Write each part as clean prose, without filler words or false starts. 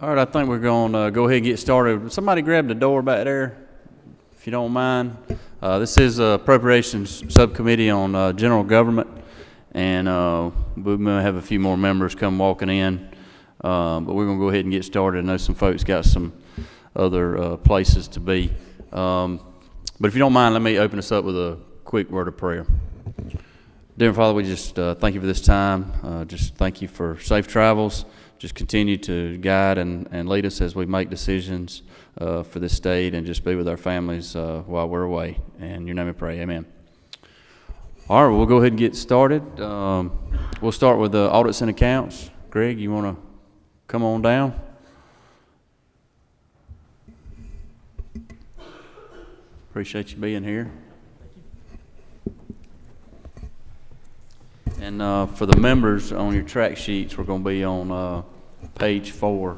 All right, I think we're going to go ahead and get started. Somebody grab the door back there, if you don't mind. This is Appropriations Subcommittee on General Government, and we may have a few more members come walking in, but we're going to go ahead and get started. I know some folks got some other places to be. But if you don't mind, let me open us up with a quick word of prayer. Dear Father, we just thank you for this time. Just thank you for safe travels. Just continue to guide and lead us as we make decisions for this state, and just be with our families while we're away. In your name we pray, amen. All right, we'll go ahead and get started. We'll start with the audits and accounts. Greg, you want to come on down? Appreciate you being here. And for the members on your track sheets, we're going to be on page 4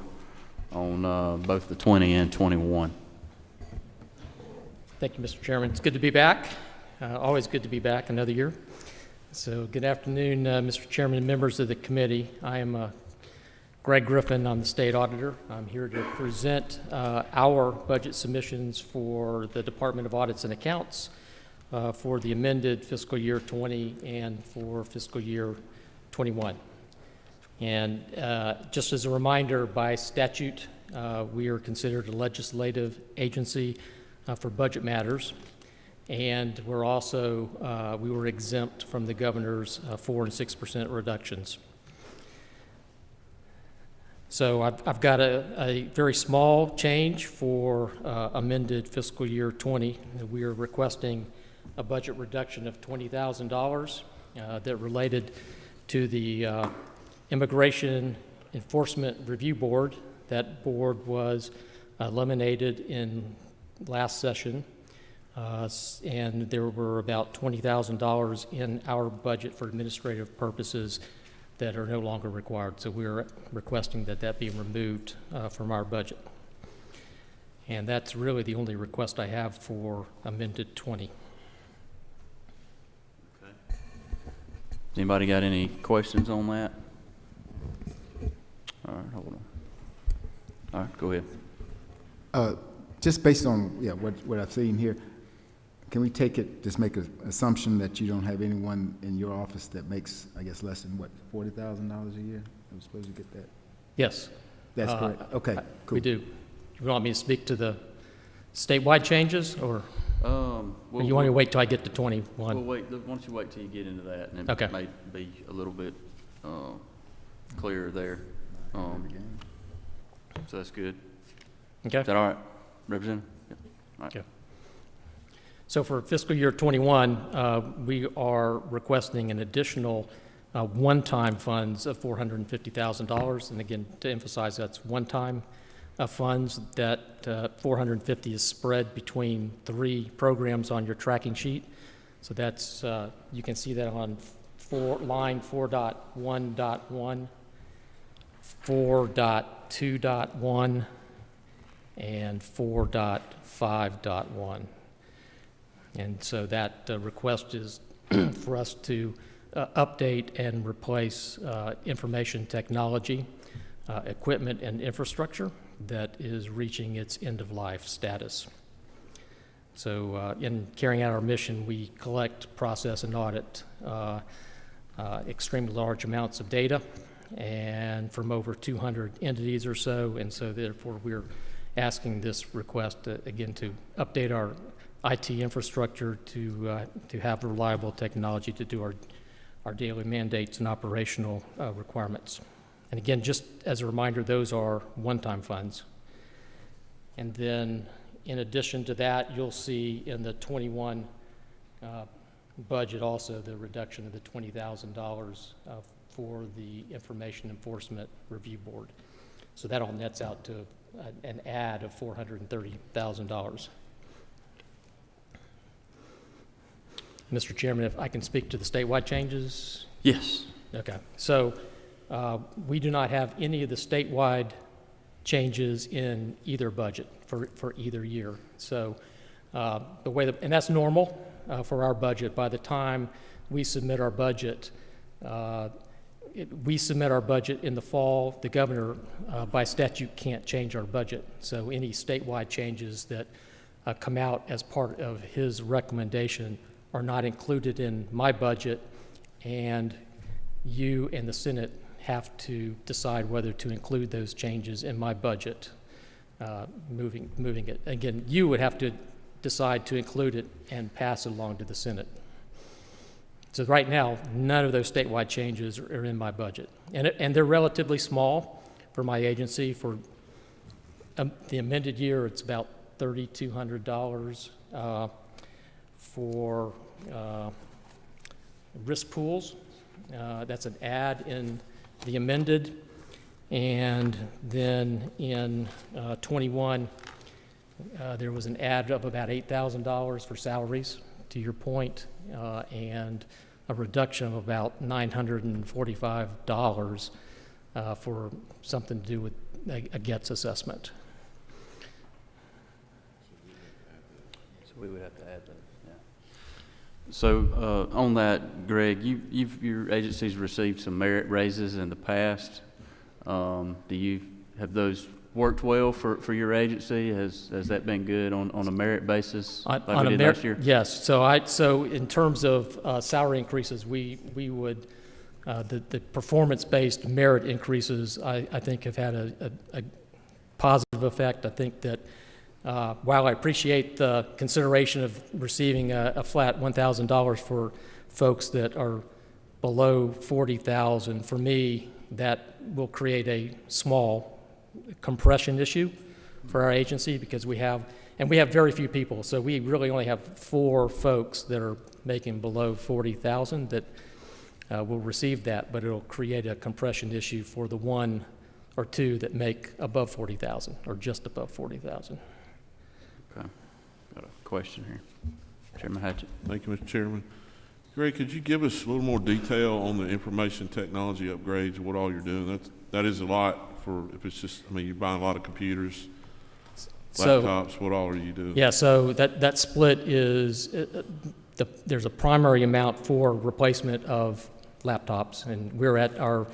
on both the 20 and 21. Thank you, Mr. Chairman. It's good to be back. Always good to be back another year. So good afternoon, Mr. Chairman and members of the committee. I am Greg Griffin. I'm the state auditor. I'm here to present our budget submissions for the Department of Audits and Accounts for the amended fiscal year 20 and for fiscal year 21. And just as a reminder, by statute, we are considered a legislative agency for budget matters. And we're also, we were exempt from the governor's 4% and 6% reductions. So I've got a very small change for amended fiscal year 20. We are requesting a budget reduction of $20,000 that related to the Immigration Enforcement Review Board. That board was eliminated in last session, and there were about $20,000 in our budget for administrative purposes that are no longer required. So we're requesting that that be removed from our budget. And that's really the only request I have for amended 20. Anybody got any questions on that? All right, hold on. All right, go ahead. Just based on what I've seen here, can we take it, just make an assumption that you don't have anyone in your office that makes, I guess, less than, what, $40,000 a year? I'm supposed to get that? Yes. That's correct? Okay, cool. We do. You want me to speak to the statewide changes, or you want me to wait till I get to 21? Well, wait. Why don't you wait till you get into that, and it may be a little bit clearer there. So that's good. Okay. Is that all right, Representative? Yeah. All right. Okay. So for fiscal year 21, we are requesting an additional one-time funds of $450,000. And again, to emphasize, that's one-time funds. That $450,000 is spread between 3 programs on your tracking sheet. So that's, you can see that on line 4.1.1, 4.2.1, and 4.5.1. And so that request is for us to update and replace information technology, equipment, and infrastructure that is reaching its end-of-life status. So in carrying out our mission, we collect, process, and audit extremely large amounts of data, and from over 200 entities or so, and so therefore we're asking this request again to update our IT infrastructure to have reliable technology to do our daily mandates and operational requirements. And again, just as a reminder, those are one-time funds. And then in addition to that, you'll see in the 21 budget also the reduction of the $20,000 for the Information Enforcement Review Board. So that all nets out to an add of $430,000. Mr. Chairman, if I can speak to the statewide changes? Yes. Okay. So we do not have any of the statewide changes in either budget for either year. So the way that, and that's normal for our budget. By the time we submit our budget, we submit our budget in the fall. The governor, by statute, can't change our budget. So any statewide changes that come out as part of his recommendation are not included in my budget, and you and the Senate have to decide whether to include those changes in my budget, moving it. Again, you would have to decide to include it and pass it along to the Senate. So right now, none of those statewide changes are in my budget. And they're relatively small for my agency. For the amended year, it's about $3,200 for risk pools. That's an add in the amended. And then in 21, there was an add of about $8,000 for salaries, to your point, and a reduction of about $945 for something to do with a GETS assessment. So we would have to add that, yeah. So on that, Greg, your agency's received some merit raises in the past. Have those worked well for your agency? Has that been good on a merit basis like we did last year? Yes. So in terms of salary increases, we would the performance-based merit increases I think have had a positive effect. I think that while I appreciate the consideration of receiving a flat $1,000 for folks that are below $40,000, for me that will create a small compression issue for our agency, because we have very few people. So we really only have 4 folks that are making below 40,000 that will receive that, but it'll create a compression issue for the 1 or 2 that make above 40,000 or just above 40,000. Okay. Got a question here. Chairman Hatchett. Thank you, Mr. Chairman. Greg, could you give us a little more detail on the information technology upgrades, what all you're doing? That is a lot. For if it's just, I mean, you're buying a lot of computers, laptops, what all are you doing? Yeah, so that split is, there's a primary amount for replacement of laptops, and we're at our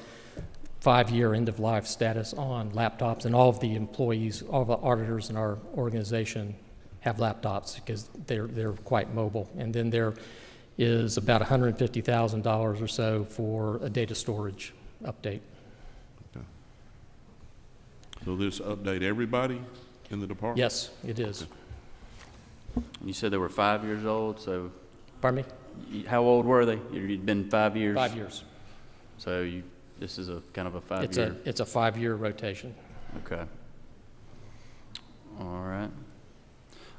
5-year end-of-life status on laptops, and all of the employees, all of the auditors in our organization have laptops because they're quite mobile. And then there is about $150,000 or so for a data storage update. So this update everybody in the department? Yes, it is. You said they were 5 years old, so Pardon me? how old were they? You'd been 5 years? 5 years. So this is a kind of a 5-year? It's a 5-year rotation. Okay. All right.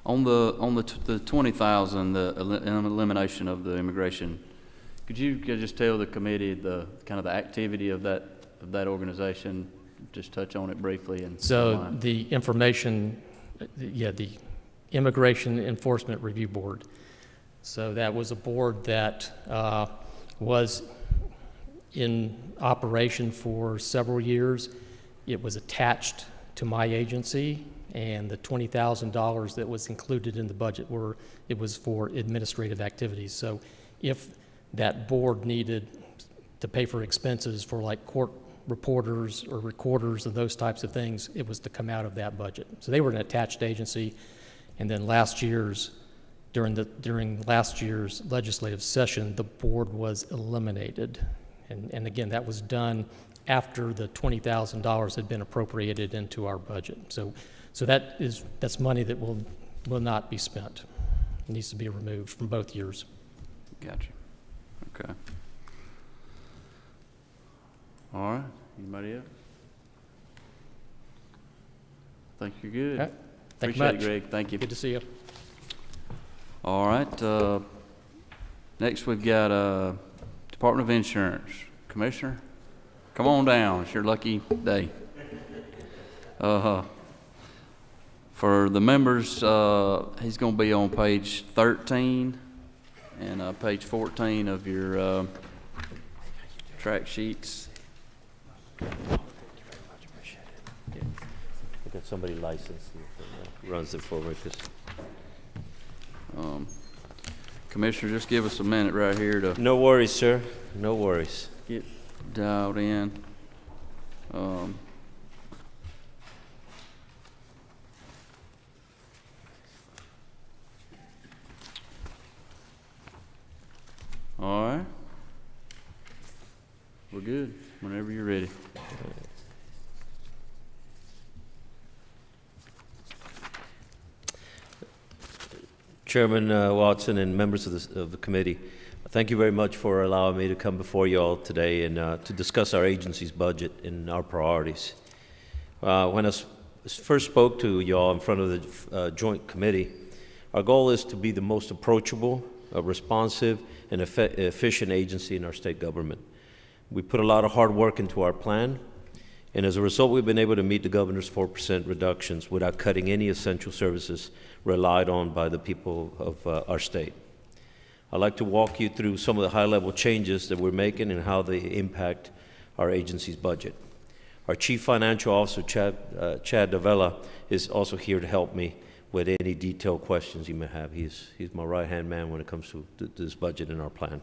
On the 20,000, the elimination of the immigration, could you just tell the committee the kind of the activity of that organization? Just touch on it briefly. And so the the Immigration Enforcement Review Board. So that was a board that was in operation for several years. It was attached to my agency, and the $20,000 that was included in the budget was for administrative activities. So if that board needed to pay for expenses for like court reporters or recorders and those types of things, it was to come out of that budget. So they were an attached agency, and then during last year's legislative session, the board was eliminated. And again, that was done after the $20,000 had been appropriated into our budget. So that's money that will not be spent. It needs to be removed from both years. Gotcha. Okay. All right. Anybody else? I think you're good. All right. Thank you Appreciate much. it, Greg. Thank you. Good to see you. All right. Next, we've got Department of Insurance. Commissioner, come on down. It's your lucky day. For the members, he's going to be on page 13 and page 14 of your track sheets. Thank you very much. Appreciate it. I got somebody licensed that runs it for me. Commissioner, just give us a minute right here to No worries, sir. No worries. get dialed in. All right. We're good. Whenever you're ready. Chairman Watson and members of the committee, thank you very much for allowing me to come before you all today and to discuss our agency's budget and our priorities. When I first spoke to you all in front of the joint committee, our goal is to be the most approachable, responsive, and efficient agency in our state government. We put a lot of hard work into our plan, and as a result, we've been able to meet the governor's 4% reductions without cutting any essential services relied on by the people of our state. I'd like to walk you through some of the high-level changes that we're making and how they impact our agency's budget. Our Chief Financial Officer, Chad Davila, is also here to help me with any detailed questions you may have. He's my right-hand man when it comes to this budget and our plan.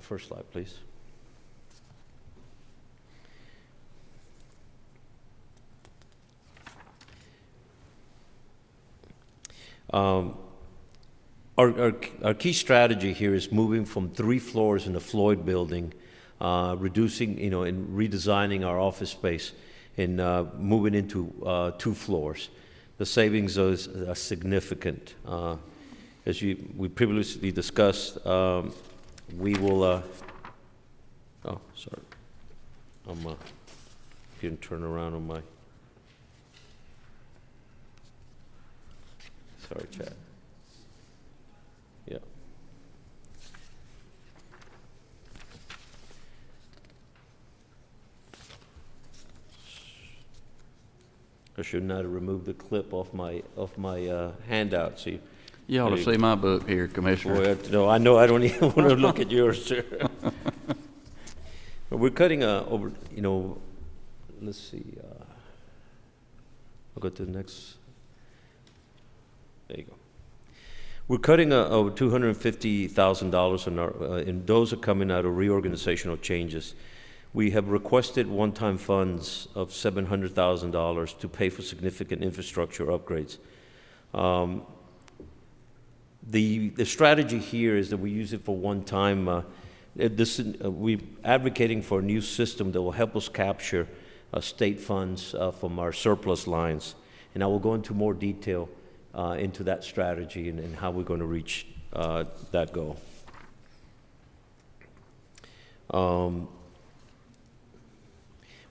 First slide, please. Our key strategy here is moving from 3 floors in the Floyd building, reducing, and redesigning our office space and moving into 2 floors. The savings are significant. As we previously discussed, we will, oh, sorry. If you can turn around on my, sorry, Chad. Yeah. I should not have removed the clip off my handout. So You ought to see my book here, Commissioner. boy, no, I know I don't even want to look at yours, sir. But we're cutting over. Let's see. I'll go to the next. There you go. We're cutting over $250,000 in our, and those are coming out of reorganizational changes. We have requested one-time funds of $700,000 to pay for significant infrastructure upgrades. The strategy here is that we use it for one-time. We're advocating for a new system that will help us capture state funds from our surplus lines, and I will go into more detail into that strategy and how we're going to reach that goal.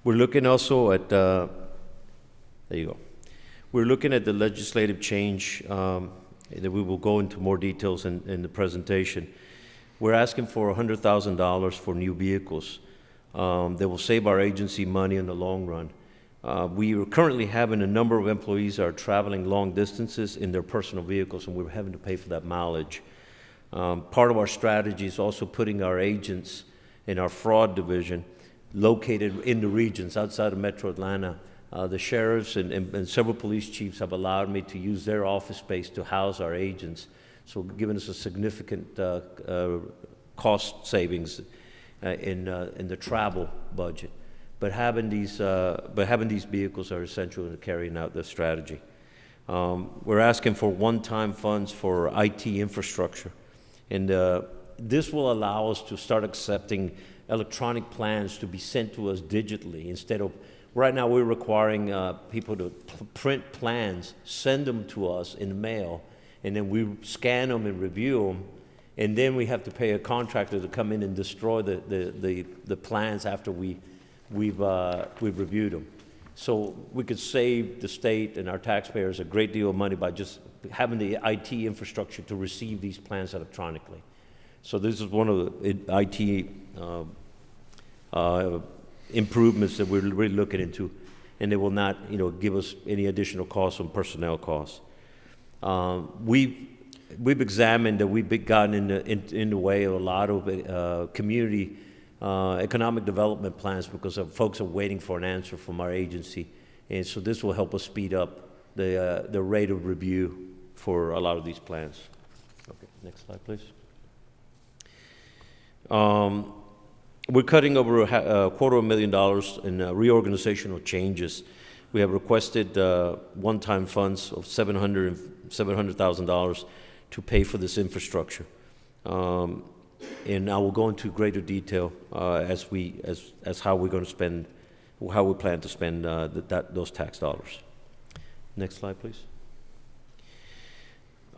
We're looking also at, there you go. We're looking at the legislative change that we will go into more details in the presentation. We're asking for $100,000 for new vehicles that will save our agency money in the long run. We are currently having a number of employees that are traveling long distances in their personal vehicles, and we're having to pay for that mileage. Part of our strategy is also putting our agents in our fraud division located in the regions outside of Metro Atlanta. The sheriffs and several police chiefs have allowed me to use their office space to house our agents, so giving us a significant cost savings in the travel budget. But having these vehicles are essential in carrying out this strategy. We're asking for one-time funds for IT infrastructure, and this will allow us to start accepting electronic plans to be sent to us digitally instead of, right now we're requiring people to print plans, send them to us in the mail, and then we scan them and review them, and then we have to pay a contractor to come in and destroy the plans after we've reviewed them. So we could save the state and our taxpayers a great deal of money by just having the IT infrastructure to receive these plans electronically. So this is one of the IT improvements that we're really looking into, and they will not, give us any additional costs on personnel costs. We've examined that we've gotten in the way of a lot of community economic development plans because folks are waiting for an answer from our agency, and so this will help us speed up the rate of review for a lot of these plans. Okay, next slide, please. We're cutting over $250,000 in reorganizational changes. We have requested one-time funds of $700,000 to pay for this infrastructure. And I will go into greater detail as how we're going to spend, how we plan to spend those tax dollars. Next slide, please.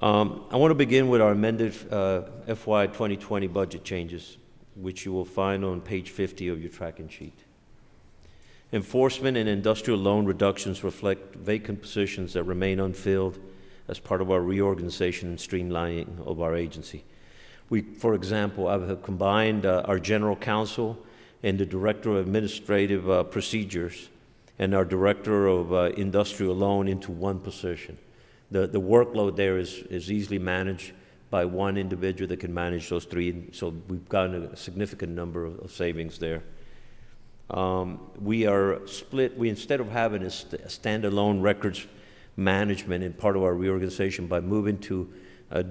I want to begin with our amended FY 2020 budget changes, which you will find on page 50 of your tracking sheet. Enforcement and industrial loan reductions reflect vacant positions that remain unfilled as part of our reorganization and streamlining of our agency. We, for example, have combined our general counsel and the director of administrative procedures and our director of industrial loan into one position. The workload there is easily managed by one individual that can manage those three, so we've gotten a significant number of savings there. We are split. We, instead of having a standalone records management in part of our reorganization, by moving to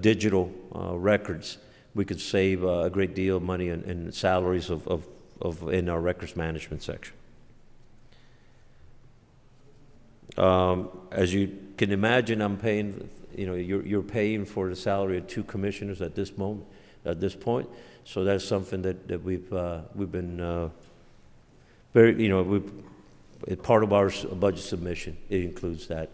digital records, we could save a great deal of money in salaries in our records management section. As you can imagine, I'm paying, you're paying for the salary of 2 commissioners at this point. So that's something that we've been very, part of our budget submission, it includes that.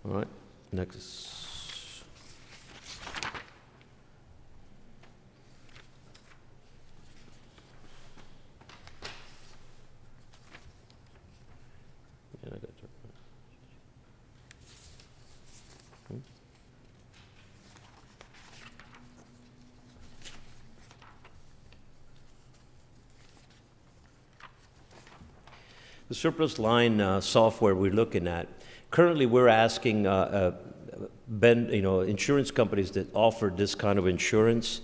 All right, next. The surplus line software we're looking at, currently we're asking insurance companies that offer this kind of insurance,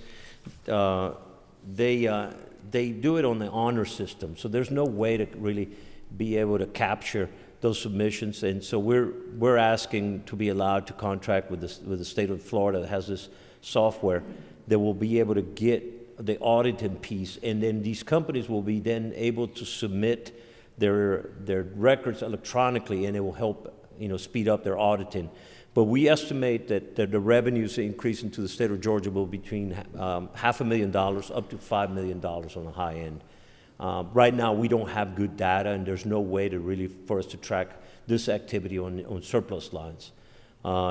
they do it on the honor system, so there's no way to really be able to capture those submissions, and so we're asking to be allowed to contract with the state of Florida that has this software that will be able to get the auditing piece, and then these companies will be then able to submit their records electronically, and it will help speed up their auditing. But we estimate that the revenues increasing to the state of Georgia will be between $500,000 up to $5 million on the high end. Right now, we don't have good data, and there's no way to really for us to track this activity on surplus lines.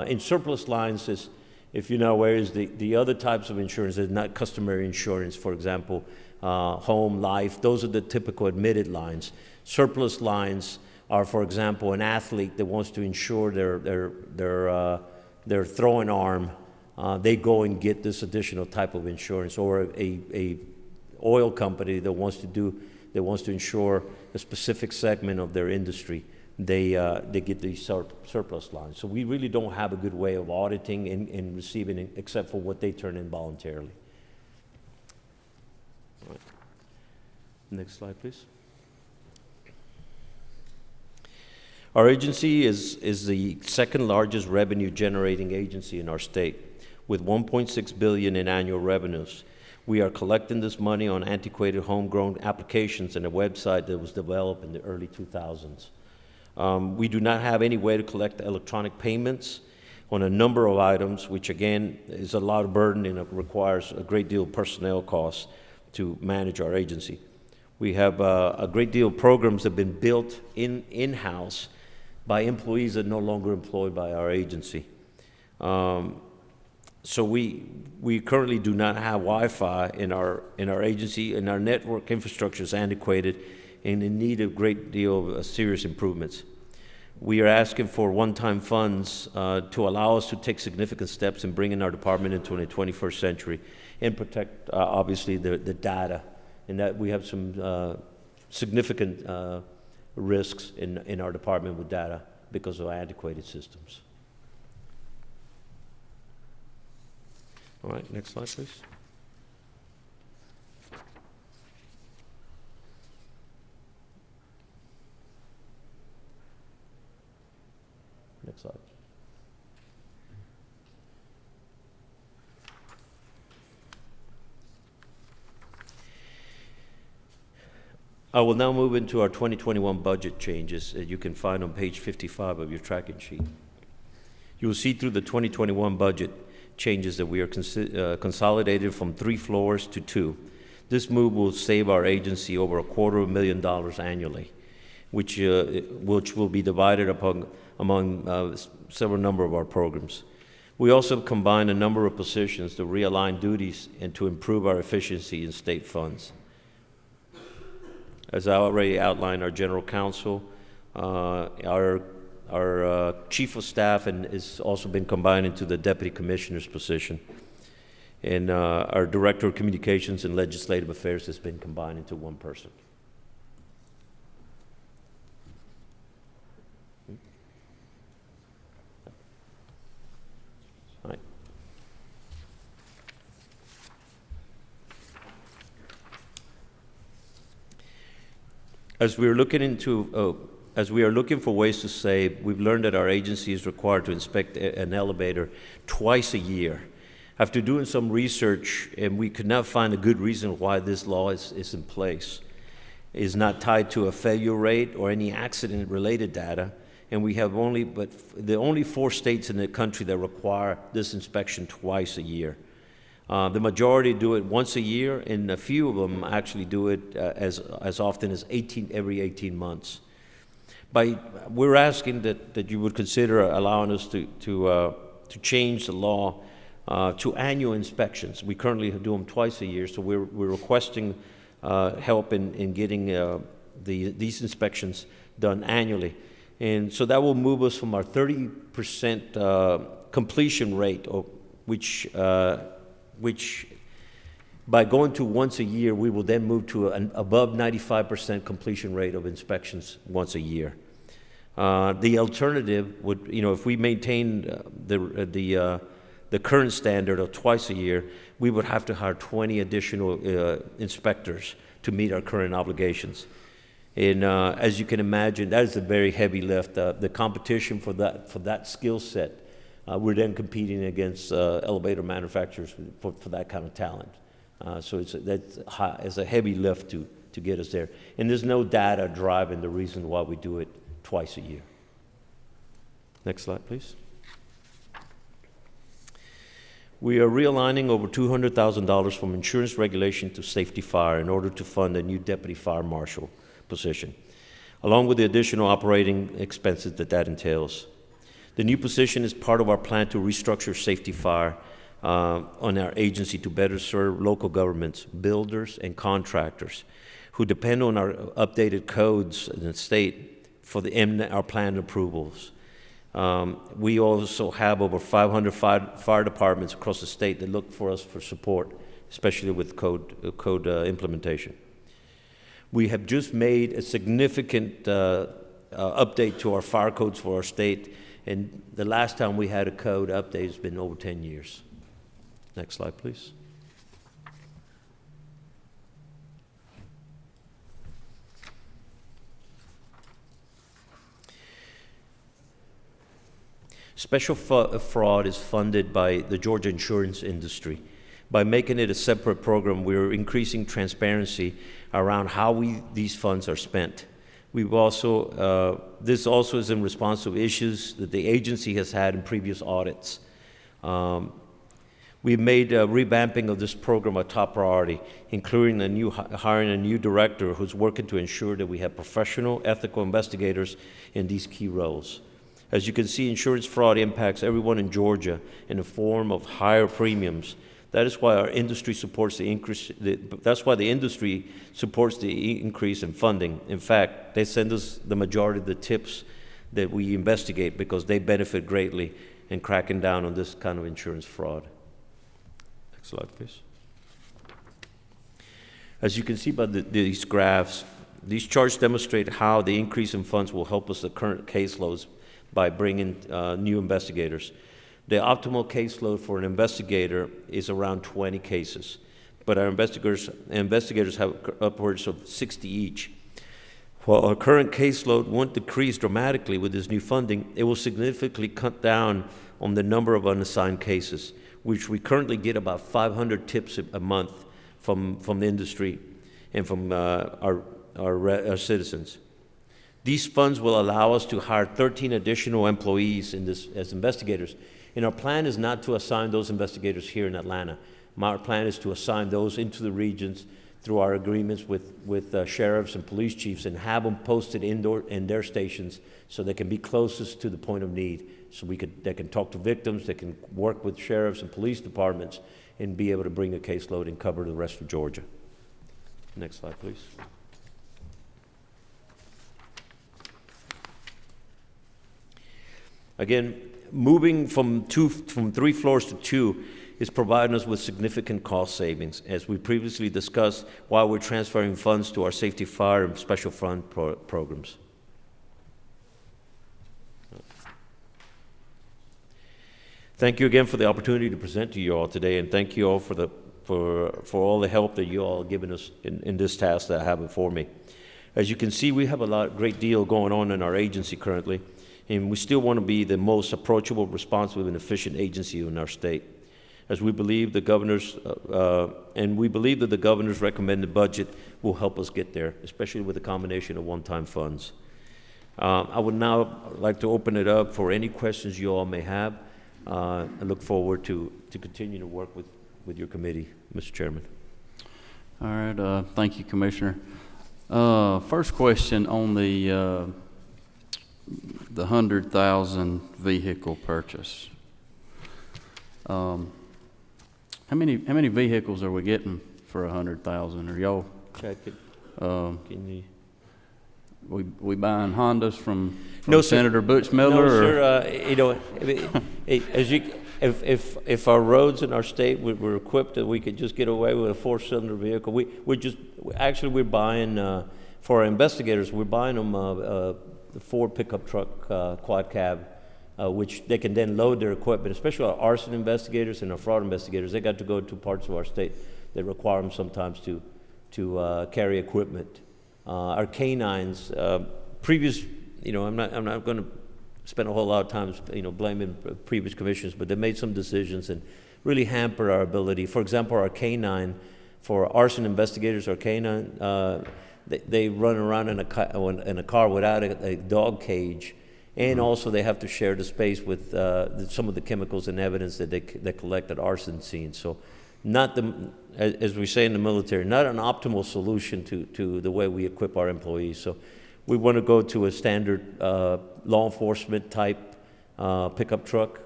In surplus lines, is, if you know, whereas the other types of insurance is not customary insurance, for example, home, life, those are the typical admitted lines. Surplus lines are, for example, an athlete that wants to insure their throwing arm, they go and get this additional type of insurance, or a oil company that wants to insure a specific segment of their industry, they get these surplus lines. So we really don't have a good way of auditing and receiving it, except for what they turn in voluntarily. All right. Next slide, please. Our agency is the second largest revenue generating agency in our state, with $1.6 billion in annual revenues. We are collecting this money on antiquated homegrown applications and a website that was developed in the early 2000s. We do not have any way to collect electronic payments on a number of items, which again is a lot of burden and it requires a great deal of personnel costs to manage our agency. We have a great deal of programs that have been built in-house by employees that are no longer employed by our agency. So we currently do not have Wi-Fi in our agency, and our network infrastructure is antiquated and in need of a great deal of serious improvements. We are asking for one-time funds to allow us to take significant steps in bringing our department into the 21st century and protect, obviously, the data, and that we have some significant risks in our department with data because of antiquated systems. All right, next slide, please. Next slide. I will now move into our 2021 budget changes that you can find on page 55 of your tracking sheet. You will see through the 2021 budget changes that we are consolidated from 3 floors to 2. This move will save our agency over $250,000 annually, which will be divided among several number of our programs. We also combine a number of positions to realign duties and to improve our efficiency in state funds. As I already outlined, our general counsel, our chief of staff, and has also been combined into the deputy commissioner's position. And our director of communications and legislative affairs has been combined into one person. All right. As we are looking for ways to save, we've learned that our agency is required to inspect an elevator twice a year. After doing some research, and we could not find a good reason why this law is in place. It is not tied to a failure rate or any accident-related data, and we have the only 4 states in the country that require this inspection twice a year. The majority do it once a year, and a few of them actually do it as often as every 18 months. We're asking that you would consider allowing us to change the law to annual inspections. We currently do them twice a year, so we're requesting help in getting these inspections done annually. And so that will move us from our 30% completion rate, which by going to once a year, we will then move to an above 95% completion rate of inspections once a year. The alternative would, if we maintain the current standard of twice a year, we would have to hire 20 additional inspectors to meet our current obligations. And as you can imagine, that is a very heavy lift. The competition for that skill set, we're then competing against elevator manufacturers for that kind of talent. So it's a heavy lift to get us there. And there's no data driving the reason why we do it twice a year. Next slide, please. We are realigning over $200,000 from insurance regulation to safety fire in order to fund a new deputy fire marshal position, along with the additional operating expenses that entails. The new position is part of our plan to restructure safety fire on our agency to better serve local governments, builders, and contractors who depend on our updated codes in the state for our plan approvals. We also have over 500 fire departments across the state that look for us for support, especially with code implementation. We have just made a significant update to our fire codes for our state, and the last time we had a code update has been over 10 years. Next slide, please. Special fraud is funded by the Georgia insurance industry. By making it a separate program, we're increasing transparency around how these funds are spent. We've also, this also is in response to issues that the agency has had in previous audits. We've made revamping of this program a top priority, including hiring a new director who's working to ensure that we have professional, ethical investigators in these key roles. As you can see, insurance fraud impacts everyone in Georgia in the form of higher premiums. That is why our industry supports the increase. That's why the industry supports the increase in funding. In fact, they send us the majority of the tips that we investigate because they benefit greatly in cracking down on this kind of insurance fraud. Next slide, please. As you can see by these graphs, these charts demonstrate how the increase in funds will help us the current caseloads by bringing new investigators. The optimal caseload for an investigator is around 20 cases, but our investigators have upwards of 60 each. While our current caseload won't decrease dramatically with this new funding, it will significantly cut down on the number of unassigned cases, which we currently get about 500 tips a month from the industry and from our our citizens. These funds will allow us to hire 13 additional employees as investigators. And our plan is not to assign those investigators here in Atlanta. Our plan is to assign those into the regions through our agreements with sheriffs and police chiefs, and have them posted in their stations so they can be closest to the point of need. So they can talk to victims, they can work with sheriffs and police departments, and be able to bring a caseload and cover the rest of Georgia. Next slide, please. Again, moving from 3 floors to 2 is providing us with significant cost savings, as we previously discussed, while we're transferring funds to our safety, fire, and special fund programs. Thank you again for the opportunity to present to you all today, and thank you all for all the help that you all have given us in this task that I have before me. As you can see, we have a great deal going on in our agency currently, and we still want to be the most approachable, responsive, and efficient agency in our state. As we believe the governor's recommended budget will help us get there, especially with a combination of one-time funds. I would now like to open it up for any questions you all may have. I look forward to continue to work with your committee, Mr. Chairman. All right, thank you, Commissioner. First question on the 100,000 vehicle purchase. How many vehicles are we getting for 100,000? Are y'all? Check it. Can you? We buying Hondas from No, Senator Butch Miller? No, sir. If our roads in our state were equipped that we could just get away with a 4-cylinder vehicle, we're buying for our investigators. We're buying them the Ford pickup truck quad cab, which they can then load their equipment, especially our arson investigators and our fraud investigators. They got to go to parts of our state that require them sometimes to carry equipment. Our canines, I'm not going to spend a whole lot of time, blaming previous commissions, but they made some decisions and really hampered our ability. For example, our canine, for arson investigators, our canine, they run around in a car without a dog cage, and also they have to share the space with some of the chemicals and evidence that they collect at arson scenes. So, as we say in the military, not an optimal solution to the way we equip our employees. So we want to go to a standard law enforcement type pickup truck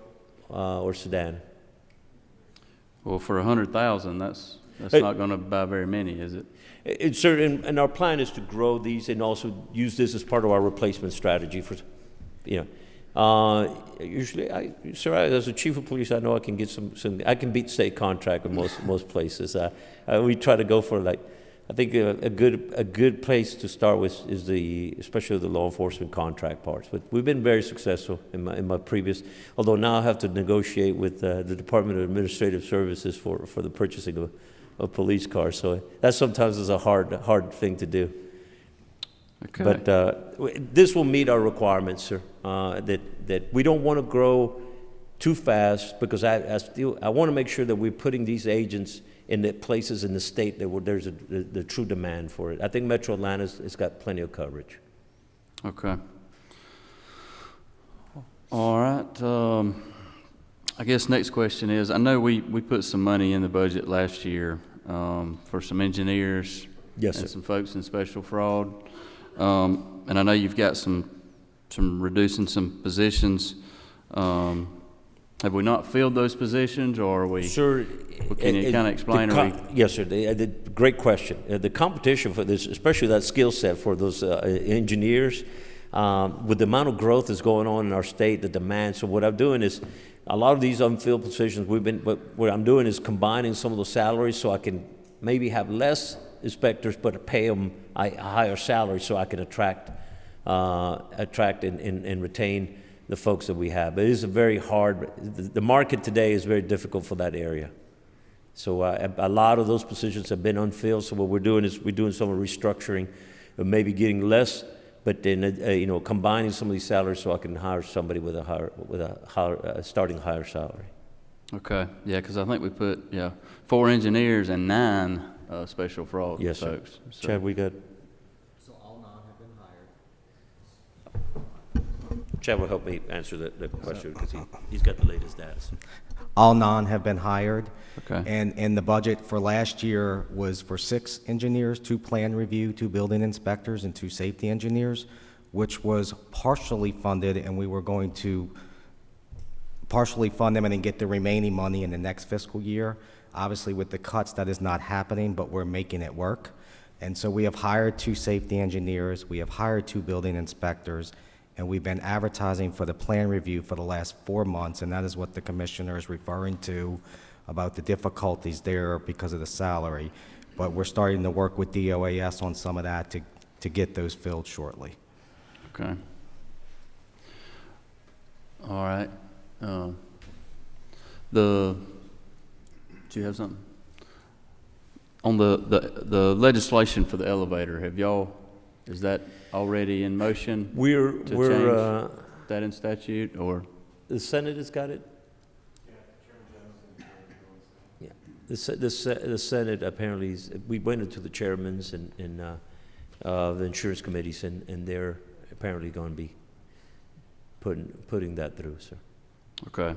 or sedan. Well, for 100,000, that's not going to buy very many, is it? It's certain, and our plan is to grow these and also use this as part of our replacement strategy for, usually, as a chief of police, I know I can get some. I can beat state contract in most places. We try to go for I think a good place to start with is especially the law enforcement contract parts. But we've been very successful in my previous. Although now I have to negotiate with the Department of Administrative Services for the purchasing of police cars. So that sometimes is a hard thing to do. Okay. But this will meet our requirements, sir. That we don't want to grow too fast, because I want to make sure that we're putting these agents in the places in the state that there's the true demand for it. I think Metro Atlanta's got plenty of coverage. Okay. All right. I guess next question is, I know we put some money in the budget last year for some engineers. Yes, and sir. some folks in special fraud. And I know you've got some reducing some positions. Have we not filled those positions, or are we? Sure. Can you kind of explain? Yes, sir. Great question. The competition for this, especially that skill set for those engineers, with the amount of growth that's going on in our state, the demand. So what I'm doing is, a lot of these unfilled positions, what I'm doing is combining some of the salaries so I can maybe have less inspectors, but pay them a higher salary so I can attract and retain the folks that we have. But it is a very hard, the market today is very difficult for that area. So a lot of those positions have been unfilled. So what we're doing is we're doing some restructuring, of maybe getting less, but then combining some of these salaries so I can hire somebody with a starting higher salary. Okay, yeah, because I think we put 4 engineers and 9 special fraud Yes, folks. sir. Chad, we got. Chad will help me answer the question because he's got the latest data. All none have been hired. Okay. And the budget for last year was for 6 engineers, 2 plan review, 2 building inspectors, and 2 safety engineers, which was partially funded, and we were going to partially fund them and then get the remaining money in the next fiscal year. Obviously, with the cuts, that is not happening, but we're making it work. And so we have hired 2 safety engineers, we have hired 2 building inspectors, and we've been advertising for the plan review for the last 4 months, and that is what the commissioner is referring to about the difficulties there because of the salary. But we're starting to work with DOAS on some of that to get those filled shortly. Okay. All right. Do you have something? On the legislation for the elevator, is that already in motion? We're change that in statute, or? the Senate has got it. Yeah, the Senate apparently we went into the chairmans and the insurance committees, and they're apparently going to be putting that through, sir. Okay.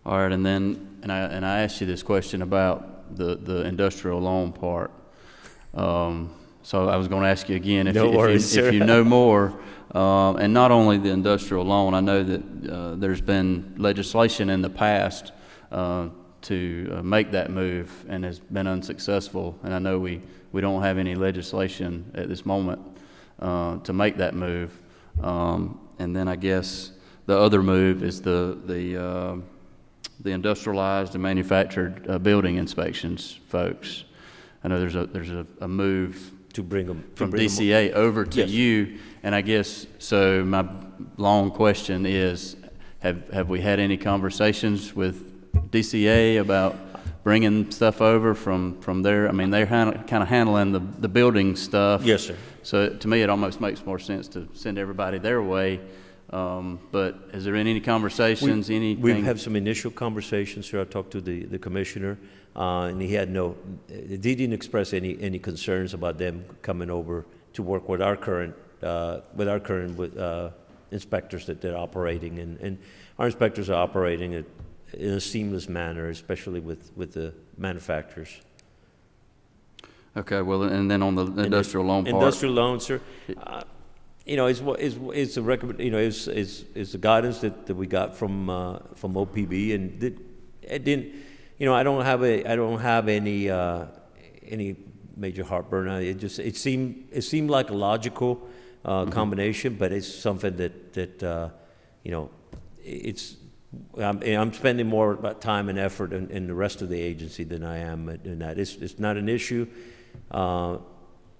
All right, and then, I asked you this question about the industrial loan part. So I was going to ask you again if you know more, and not only the industrial loan. I know that there's been legislation in the past to make that move and has been unsuccessful. And I know we don't have any legislation at this moment to make that move. And then I guess the other move is the industrialized and manufactured building inspections folks. I know there's a move to bring them from DCA over to Yes. you, and I guess so. My long question is: Have we had any conversations with DCA about bringing stuff over from there? I mean, they're kind of handling the building stuff. Yes, sir. So to me, it almost makes more sense to send everybody their way. But has there been any conversations? Anything? We've had some initial conversations, sir. I talked to the commissioner, and he didn't express any concerns about them coming over to work with our current inspectors that they're operating, and our inspectors are operating it in a seamless manner, especially with the manufacturers. Okay, well, and then on the industrial loan part. Industrial loan, sir. It's a recommend. It's the guidance that we got from OPB, and it didn't. I don't have any major heartburn. It seemed like a logical combination, but it's something that it's. I'm spending more time and effort in the rest of the agency than I am in that. It's not an issue.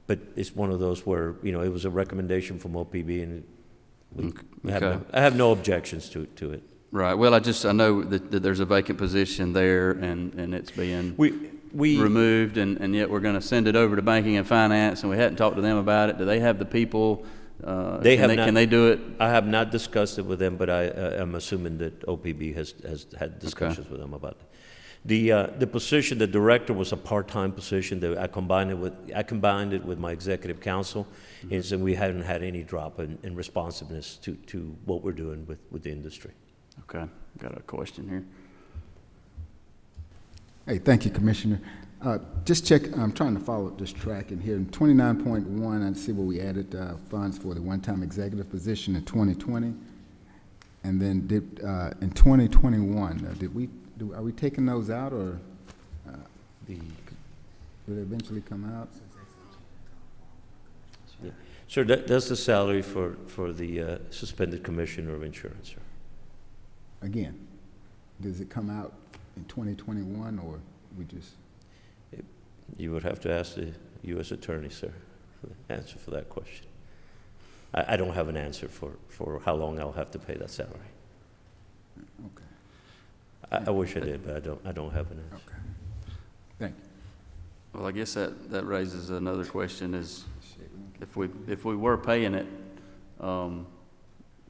But it's one of those where, it was a recommendation from OPB, and I have no objections to it. Right. Well, I know that there's a vacant position there, and it's being removed, and yet we're going to send it over to banking and finance, and we hadn't talked to them about it. Do they have the people? Can they do it? I have not discussed it with them, but I am assuming that OPB has had discussions with them about it. The position, the director, was a part-time position. That I combined it with my executive counsel, and so we haven't had any drop in responsiveness to what we're doing with the industry. Okay, got a question here. Hey, thank you, Commissioner. Just check, I'm trying to follow this track in here. In 29.1, I see where we added funds for the one-time executive position in 2020. And then in 2021, are we taking those out, or will they eventually come out? Yeah. Sir, that's the salary for the suspended commissioner of insurance, sir. Again, does it come out in 2021, or we just? You would have to ask the U.S. Attorney, sir, for the answer for that question. I don't have an answer for how long I'll have to pay that salary. Okay. I wish I did, but I don't have an answer. Okay. Thank you. Well, I guess that raises another question: is if we were paying it,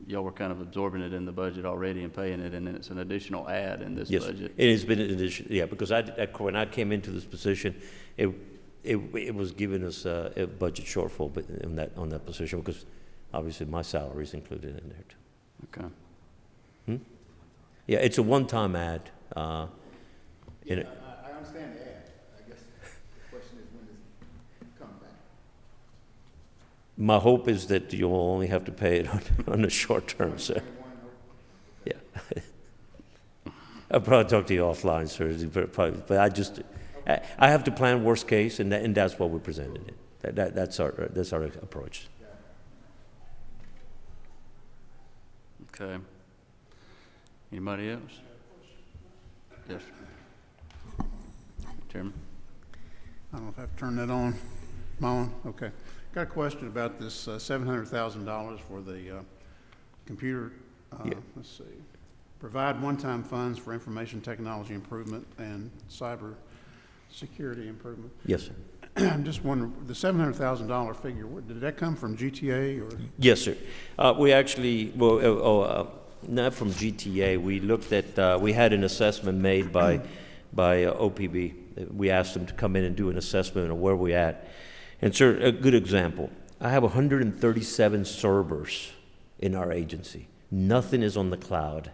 y'all were kind of absorbing it in the budget already and paying it, and then it's an additional add in this budget. It has been an addition. Yeah, because when I came into this position, it was giving us a budget shortfall, but on that position, because obviously my salary is included in there too. Okay. Yeah, it's a one-time ad. And it- I understand the ad. I guess the question is when does it come back? My hope is that you'll only have to pay it on the short term, sir. Yeah. I'll probably talk to you offline, sir, but I have to plan worst case, and that's what we're presenting it. That's our approach. Okay. Anybody else? Yes. Chairman? I don't know if I have to turn that on. Am I on? Okay. Got a question about this $700,000 for the computer. Yeah. Let's see. Provide one-time funds for information technology improvement and cyber security improvement. Yes, sir. I'm just wondering, the $700,000 figure, did that come from GTA or? Yes, sir. We actually, not from GTA. We looked at, we had an assessment made by OPB. We asked them to come in and do an assessment of where we're at. And, sir, a good example. I have 137 servers in our agency. Nothing is on the cloud.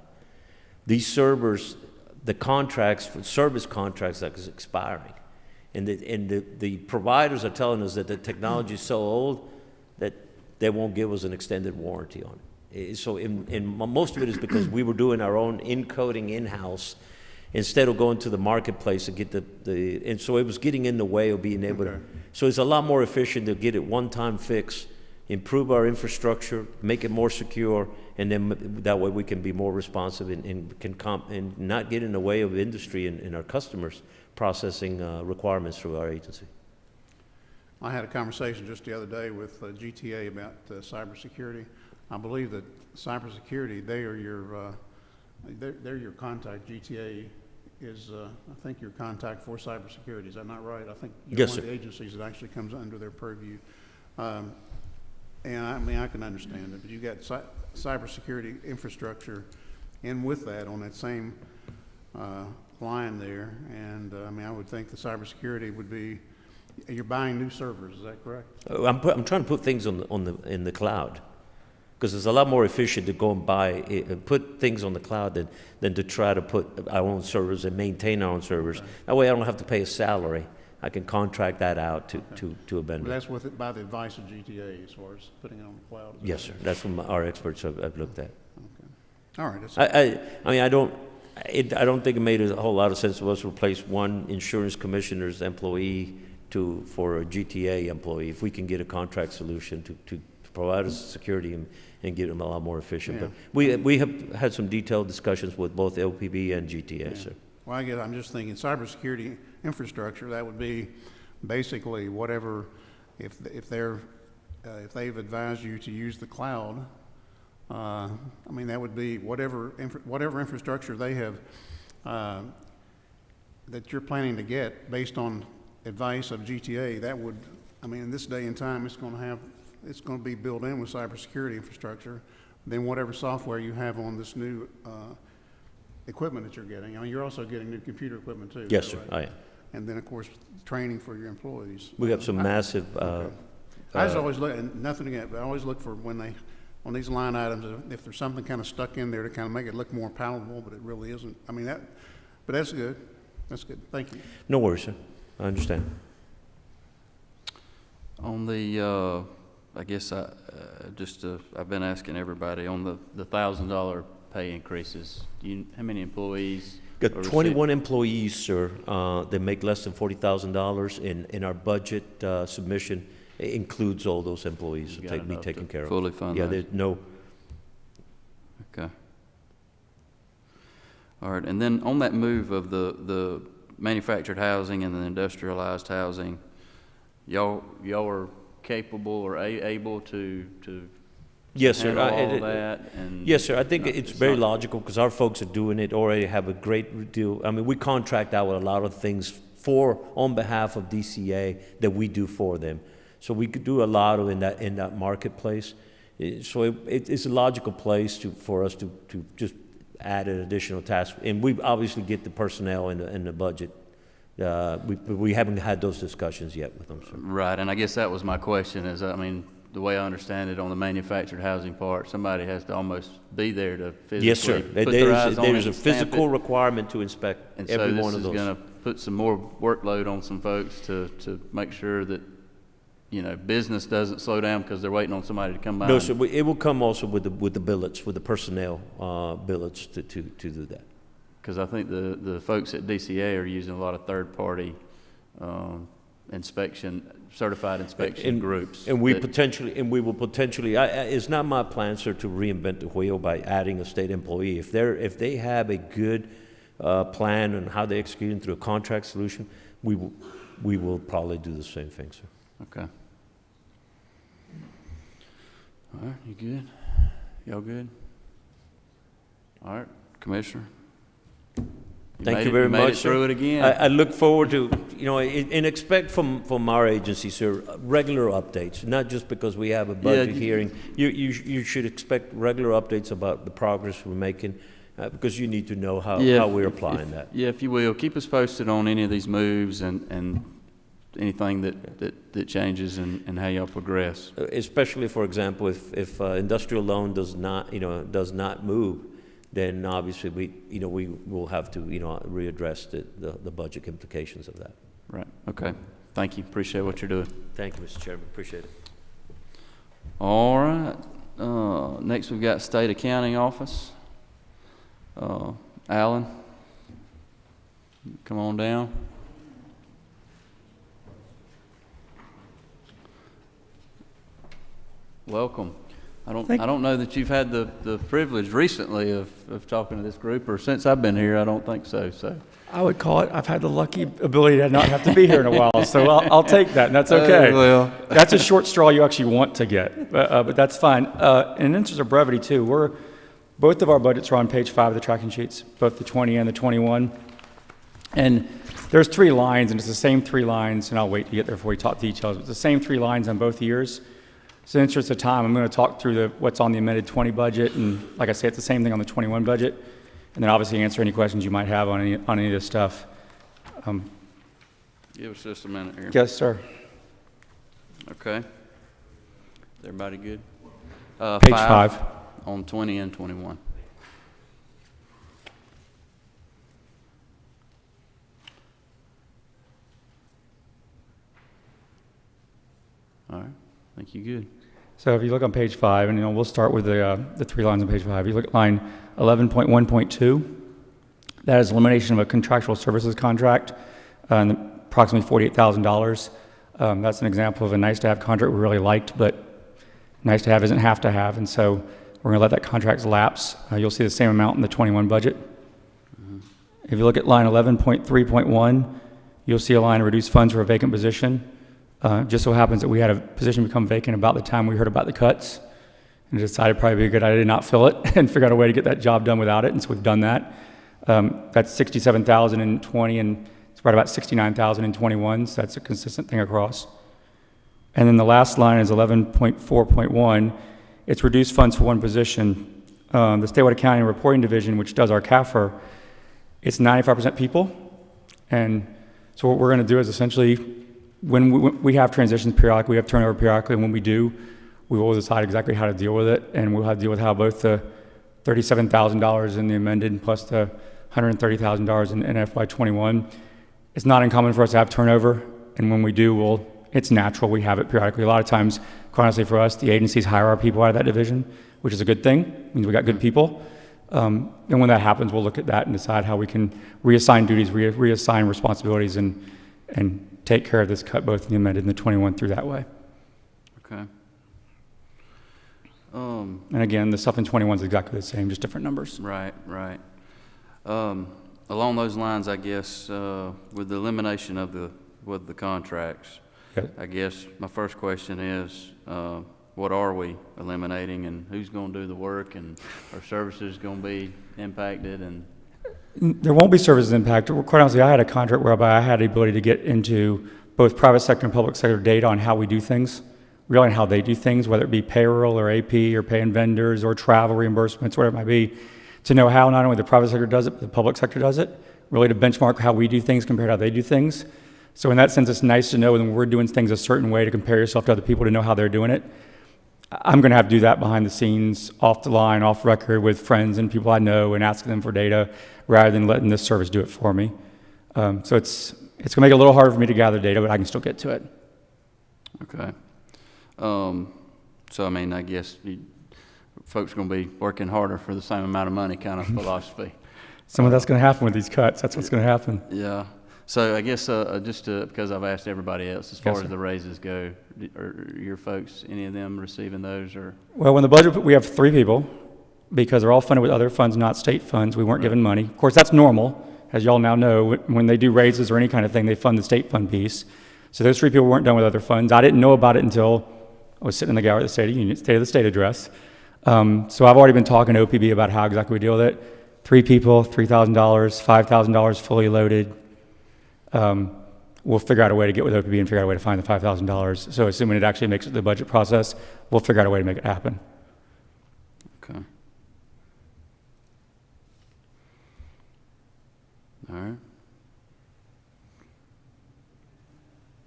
These servers, the contracts, for service contracts, that is expiring. And the providers are telling us that the technology is so old that they won't give us an extended warranty on it. So most of it is because we were doing our own encoding in-house instead of going to the marketplace to get and so it was getting in the way of being able to. So it's a lot more efficient to get it one-time fix, improve our infrastructure, make it more secure, and then that way we can be more responsive and not get in the way of industry and our customers processing requirements through our agency. I had a conversation just the other day with GTA about cybersecurity. I believe that cybersecurity, they're your contact. GTA is, I think, your contact for cybersecurity. Is that not right? I think you're Yes, one sir. of the agencies that actually comes under their purview. And I mean, I can understand it, but you got cybersecurity infrastructure in with that on that same line there. And I mean, I would think the cybersecurity would be, you're buying new servers, is that correct? I'm trying to put things in the cloud, because it's a lot more efficient to go and put things on the cloud than to try to put our own servers and maintain our own servers. Okay. That way I don't have to pay a salary. I can contract that out to a But vendor. that's by the advice of GTA as far as putting it on the cloud? Yes, sir. That's what our experts have looked at. All right. That's, I mean, I don't think it made a whole lot of sense to us to replace one insurance commissioner's employee for a GTA employee. If we can get a contract solution to provide us security and get them a lot more efficient. Yeah. But we have had some detailed discussions with both LPB and GTA, sir. well, I'm just thinking cybersecurity infrastructure, that would be basically whatever, if they've advised you to use the cloud, I mean, that would be whatever infrastructure they have, that you're planning to get based on advice of GTA, that would, I mean, in this day and time, it's going to be built in with cybersecurity infrastructure. Then whatever software you have on this new equipment that you're getting. I mean, you're also getting new computer equipment too. Yes, sir. Right? I am. And then, of course, training for your employees. We have some massive. I just always look, and nothing again, but I always look for when they, on these line items, if there's something kind of stuck in there to kind of make it look more palatable, but it really isn't. I mean, but that's good. That's good. Thank you. No worries, sir. I understand. On the, I guess I've been asking everybody on the $1,000 pay increases. How many employees? Got are 21 employees, sir. They make less than $40,000. In our budget submission, it includes all those employees You to got be enough taken to care of. fully fund Yeah, that? there's no. Okay. All right, and then on that move of the manufactured housing and the industrialized housing, y'all are capable or able to Yes, sir. handle all of that? And Yes, sir. I think it's very not- logical because our folks are doing it already, have a great deal. I mean, we contract out a lot of things on behalf of DCA that we do for them. So we could do a lot of in that marketplace. So it's a logical place for us to just add an additional task. And we obviously get the personnel in the budget. We haven't had those discussions yet with them, sir. Right, and I guess that was my question is, I mean, the way I understand it, on the manufactured housing part, somebody has to almost be there to physically Yes, sir. put their eyes on it There's a and stamp physical it. requirement to inspect And every so one of this is those. gonna put some more workload on some folks to make sure that, business doesn't slow down because they're waiting on somebody to come by. No, and- sir, it will come also with the billets, with the personnel billets to do that. Because I think the folks at DCA are using a lot of third-party certified inspection groups. And we that- will potentially, it's not my plan, sir, to reinvent the wheel by adding a state employee. If they have a good plan on how they execute through a contract solution, we will probably do the same thing, sir. Okay. All right, you good? Y'all good? All right, Commissioner? Thank you very made much, it sir. through it again. I look forward to, and expect from our agency, sir, regular updates, not just because we have a budget hearing. You should expect regular updates about the progress we're making, because you need to know how we're applying that. Yeah, if you will, keep us posted on any of these moves and anything that changes and how y'all progress. Especially, for example, if industrial loan does not move, then obviously we will have to readdress the budget implications of that. Right, okay. Thank you, appreciate what you're doing. Thank you, Mr. Chairman, appreciate it. All right, next we've got State Accounting Office. Alan, come on down. Welcome. I don't know that you've had the privilege recently of talking to this group, or since I've been here, I don't think so. I would call it, I've had the lucky ability to not have to be here in a while, so I'll take that, and that's okay. Well. That's a short straw you actually want to get, but that's fine. In the interest of brevity, too, both of our budgets are on page 5 of the tracking sheets, both the 20 and the 21. And there's 3 lines, and it's the same 3 lines, and I'll wait to get there before we talk details, but it's the same 3 lines on both years. So in the interest of time, I'm going to talk through what's on the amended 20 budget, and like I say, it's the same thing on the 21 budget, and then obviously answer any questions you might have on any of this stuff. Give us just a minute here. Yes, sir. Okay. Everybody good? Page 5. On 20 and 21. All right, I think you good. So if you look on page 5, and we'll start with the 3 lines on page 5. You look at line 11.1.2. That is elimination of a contractual services contract, and approximately $48,000. That's an example of a nice-to-have contract we really liked, but nice-to-have isn't have-to-have, and so we're going to let that contract lapse. You'll see the same amount in the 21 budget. Mm-hmm. If you look at line 11.3.1, you'll see a line reduce funds for a vacant position. Just so happens that we had a position become vacant about the time we heard about the cuts, and decided probably be a good idea to not fill it and figure out a way to get that job done without it, and so we've done that. That's $67,000 in 20, and it's right about $69,000 in 21, so that's a consistent thing across. And then the last line is 11.4.1. It's reduced funds for one position. The Statewide Accounting and Reporting Division, which does our CAFR, it's 95% people, and so what we're going to do is essentially, when we have transitions periodically, we have turnover periodically, and when we do, we will decide exactly how to deal with it, and we'll have to deal with how both the $37,000 in the amended plus the $130,000 in FY21. It's not uncommon for us to have turnover, and when we do, it's natural. We have it periodically. A lot of times, quite honestly for us, the agencies hire our people out of that division, which is a good thing. It means we got good people. And when that happens, we'll look at that and decide how we can reassign duties, reassign responsibilities, and take care of this cut, both in the amended and the 21 through that way. Okay. And again, the stuff in 21 is exactly the same, just different numbers. Right. Along those lines, I guess, with the elimination of the contracts, Okay. I guess my first question is, what are we eliminating, and who's going to do the work, and are services going to be impacted? And There won't be services impact. Quite honestly, I had a contract whereby I had the ability to get into both private sector and public sector data on how we do things, really on how they do things, whether it be payroll or AP or paying vendors or travel reimbursements, whatever it might be, to know how not only the private sector does it, but the public sector does it, really to benchmark how we do things compared to how they do things. So in that sense, it's nice to know when we're doing things a certain way to compare yourself to other people to know how they're doing it. I'm going to have to do that behind the scenes, off the line, off record with friends and people I know and asking them for data rather than letting this service do it for me. So it's going to make it a little harder for me to gather data, but I can still get to it. Okay. So, I mean, I guess folks are going to be working harder for the same amount of money kind of philosophy. Some of that's going to happen with these cuts. That's what's going to happen. Yeah. So I guess because I've asked everybody else, as far Yes, as sir. the raises go, are your folks, any of them receiving those? Or Well, when the budget, we have 3 people because they're all funded with other funds, not state funds. We weren't given money. Of course, that's normal. As y'all now know, when they do raises or any kind of thing, they fund the state fund piece. So those 3 people weren't done with other funds. I didn't know about it until I was sitting in the gallery at the State of the State address. So I've already been talking to OPB about how exactly we deal with it. 3 people, $3,000, $5,000 fully loaded. We'll figure out a way to get with OPB and figure out a way to find the $5,000. So assuming it actually makes it to the budget process, we'll figure out a way to make it happen. okay. All right.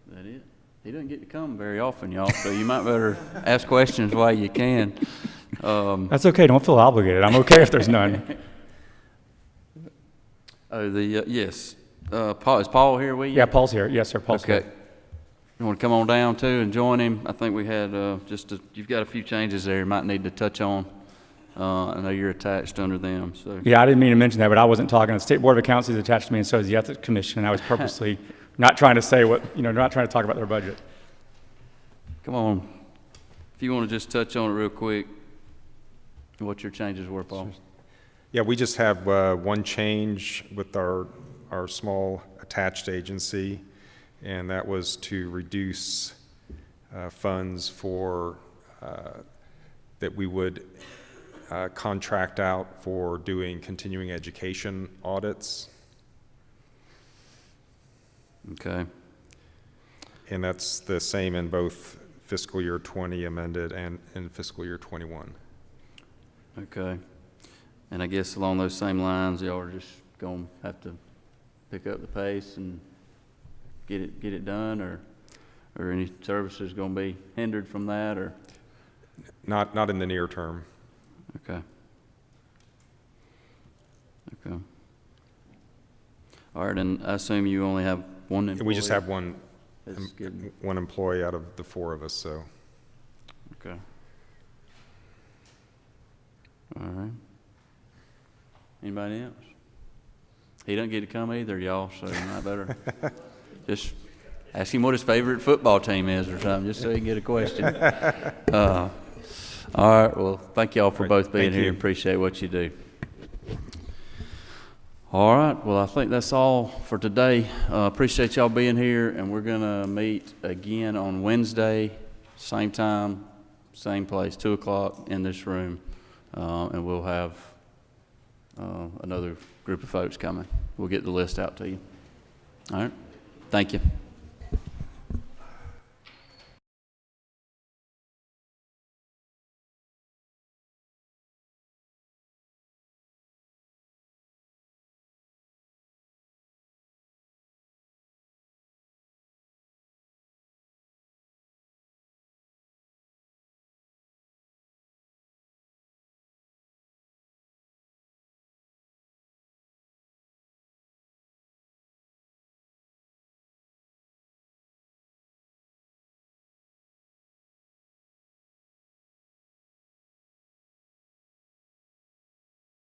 Is that it? He doesn't get to come very often, y'all, so you might better ask questions while you can. That's okay. Don't feel obligated. I'm okay if there's none. Yes. Paul, is Paul here with you? Yeah, Paul's here. Yes, sir. Paul's Okay. here. You want to come on down too and join him? I think we had you've got a few changes there you might need to touch on. I know you're attached under them, so. Yeah, I didn't mean to mention that, but I wasn't talking. The State Board of Accounts is attached to me, and so is the Ethics Commission, and I was purposely not trying to say not trying to talk about their budget. Come on. If you want to just touch on it real quick, what your changes were, Paul. Yeah, we just have one change with our small attached agency, and that was to reduce funds for that we would contract out for doing continuing education audits, Okay. and that's the same in both fiscal year 20 amended and in fiscal year 21. Okay. And I guess along those same lines, y'all are just going to have to pick up the pace and get it done, or any services going to be hindered from that, or? Not in the near term. Okay. Okay. All right, and I assume you only have one employee? We just have one That's good. one employee out of the 4 of us, so. Okay. All right. Anybody else? He doesn't get to come either, y'all, so you might better just ask him what his favorite football team is or something, just so he can get a question. All right, well, thank y'all for both being Thank here. you. Appreciate what you do. All right, well, I think that's all for today. Appreciate y'all being here, and we're going to meet again on Wednesday, same time, same place, 2 o'clock in this room, and we'll have another group of folks coming. We'll get the list out to you. All right, thank you.